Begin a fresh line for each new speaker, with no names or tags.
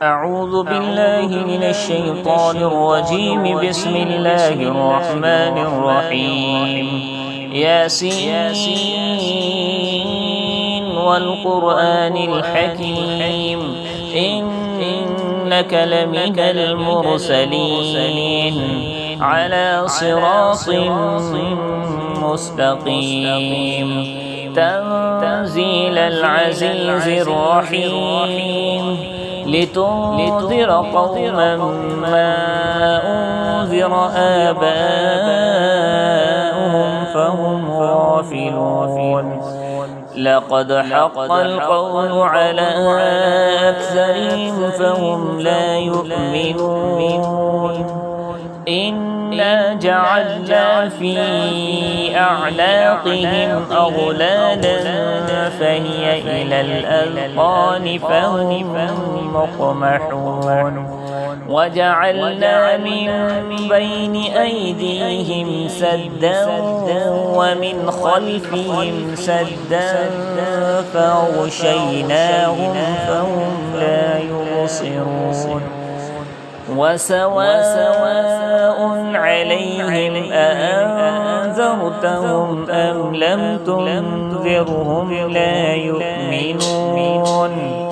أعوذ بالله من الشيطان الرجيم. بسم الله الرحمن الرحيم. ياسين والقرآن الحكيم إنك لمن المرسلين على صراط مستقيم تنزيل العزيز الرحيم لتنذر قوما ما أنذر آباؤهم فهم غافلون. لقد حق القول على أكثرهم فهم لا يؤمنون. إنا جعلنا في أعناقهم أغلالا فهي إلى الأذقان فهم مقمحون. وجعلنا من بين أيديهم سدا ومن خلفهم سدا فأغشيناهم فهم لا يبصرون. وسواء عليهم أأنذرتهم أم لم تنذرهم لا يؤمنون.